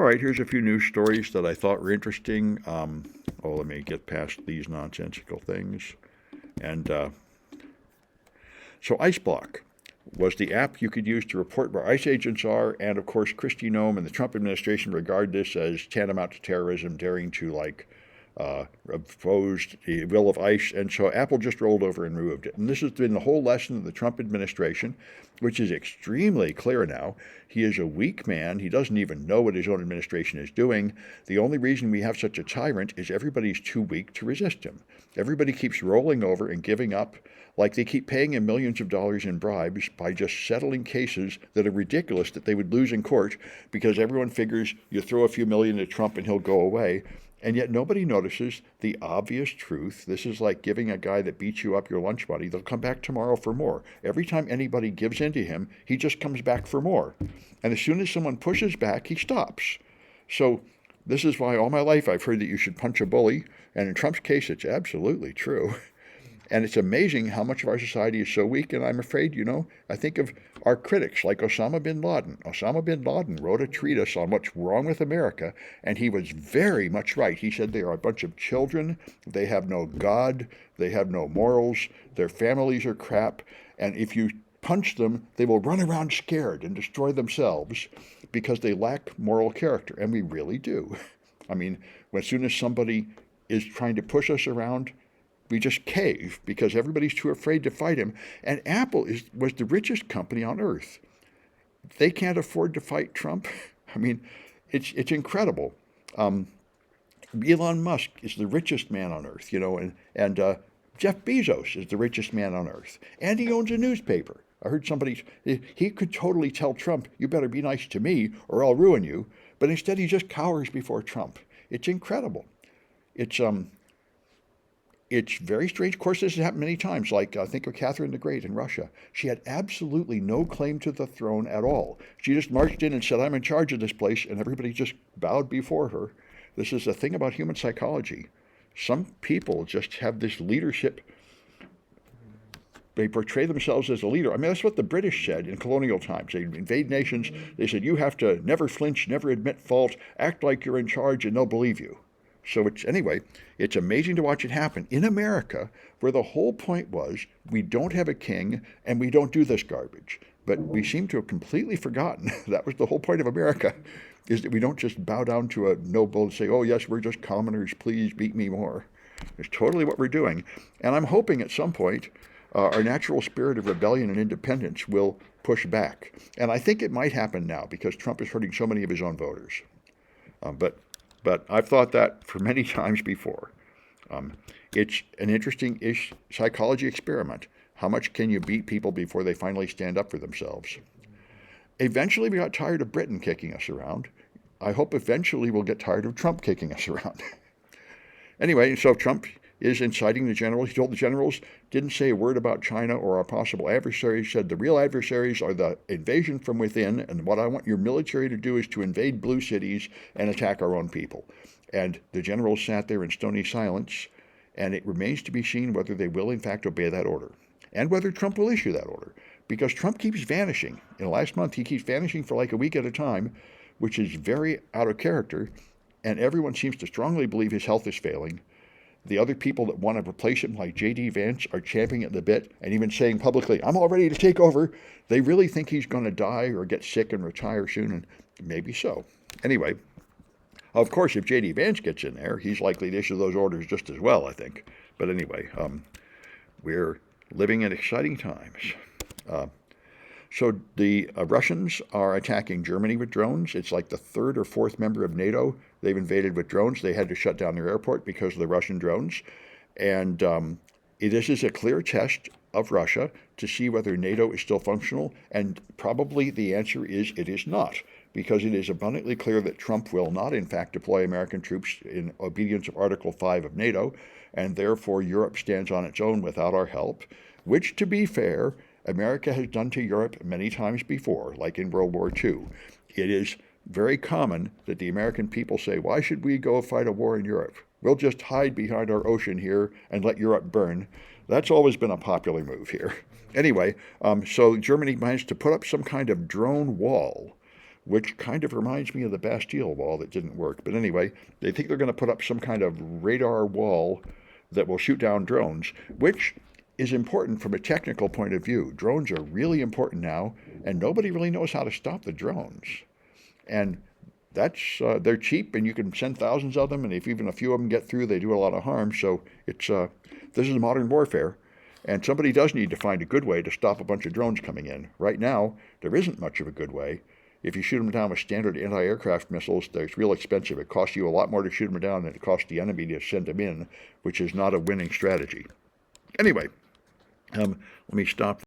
right, here's a few news stories that I thought were interesting. Let me get past these nonsensical things. And so IceBlock was the app you could use to report where ICE agents are, and of course, Kristi Noem and the Trump administration regard this as tantamount to terrorism, daring to opposed the will of ICE, and so Apple just rolled over and removed it. And this has been the whole lesson of the Trump administration, which is extremely clear now. He is a weak man. He doesn't even know what his own administration is doing. The only reason we have such a tyrant is everybody's too weak to resist him. Everybody keeps rolling over and giving up, like they keep paying him millions of dollars in bribes by just settling cases that are ridiculous that they would lose in court because everyone figures you throw a few million at Trump and he'll go away. And yet nobody notices the obvious truth. This is like giving a guy that beats you up your lunch money. They'll come back tomorrow for more. Every time anybody gives in to him, he just comes back for more. And as soon as someone pushes back, he stops. So this is why all my life I've heard that you should punch a bully. And in Trump's case, it's absolutely true. And it's amazing how much of our society is so weak. And I'm afraid, I think of our critics like Osama bin Laden. Osama bin Laden wrote a treatise on what's wrong with America, and he was very much right. He said they are a bunch of children. They have no God. They have no morals. Their families are crap. And if you punch them, they will run around scared and destroy themselves because they lack moral character. And we really do. I mean, as soon as somebody is trying to push us around, we just cave because everybody's too afraid to fight him. And Apple was the richest company on earth. They can't afford to fight Trump. I mean, it's incredible. Elon Musk is the richest man on earth, and Jeff Bezos is the richest man on earth. And he owns a newspaper. I heard he could totally tell Trump, you better be nice to me or I'll ruin you. But instead he just cowers before Trump. It's incredible. It's very strange. Of course, this has happened many times. Like, think of Catherine the Great in Russia. She had absolutely no claim to the throne at all. She just marched in and said, I'm in charge of this place, and everybody just bowed before her. This is the thing about human psychology. Some people just have this leadership. They portray themselves as a leader. I mean, that's what the British said in colonial times. They invade nations. They said, you have to never flinch, never admit fault, act like you're in charge, and they'll believe you. So it's amazing to watch it happen in America, where the whole point was we don't have a king and we don't do this garbage. But we seem to have completely forgotten that was the whole point of America, is that we don't just bow down to a noble and say, oh, yes, we're just commoners, please beat me more. It's totally what we're doing. And I'm hoping at some point our natural spirit of rebellion and independence will push back. And I think it might happen now because Trump is hurting so many of his own voters. But I've thought that for many times before. It's an interesting psychology experiment. How much can you beat people before they finally stand up for themselves? Eventually, we got tired of Britain kicking us around. I hope eventually we'll get tired of Trump kicking us around. Anyway, so Trump is inciting the generals. He told the generals, didn't say a word about China or our possible adversaries, said the real adversaries are the invasion from within, and what I want your military to do is to invade blue cities and attack our own people. And the generals sat there in stony silence, and it remains to be seen whether they will in fact obey that order, and whether Trump will issue that order, because Trump keeps vanishing. In the last month, he keeps vanishing for like a week at a time, which is very out of character, and everyone seems to strongly believe his health is failing. The other people that want to replace him, like J.D. Vance, are champing at the bit and even saying publicly, I'm all ready to take over. They really think he's going to die or get sick and retire soon, and maybe so. Anyway, of course, if J.D. Vance gets in there, he's likely to issue those orders just as well, I think. But anyway, we're living in exciting times. So the Russians are attacking Germany with drones. It's like the third or fourth member of NATO they've invaded with drones. They had to shut down their airport because of the Russian drones. And this is a clear test of Russia to see whether NATO is still functional. And probably the answer is it is not, because it is abundantly clear that Trump will not, in fact, deploy American troops in obedience of Article 5 of NATO. And therefore, Europe stands on its own without our help, which, to be fair, America has done to Europe many times before, like in World War II. It is very common that the American people say, why should we go fight a war in Europe? We'll just hide behind our ocean here and let Europe burn. That's always been a popular move here. Anyway, so Germany managed to put up some kind of drone wall, which kind of reminds me of the Bastille wall that didn't work. But anyway, they think they're going to put up some kind of radar wall that will shoot down drones, which is important from a technical point of view. Drones are really important now, and nobody really knows how to stop the drones. And that's they're cheap, and you can send thousands of them, and if even a few of them get through, they do a lot of harm. So it's this is modern warfare, and somebody does need to find a good way to stop a bunch of drones coming in. Right now, there isn't much of a good way. If you shoot them down with standard anti-aircraft missiles, it's real expensive. It costs you a lot more to shoot them down than it costs the enemy to send them in, which is not a winning strategy. Anyway, let me stop.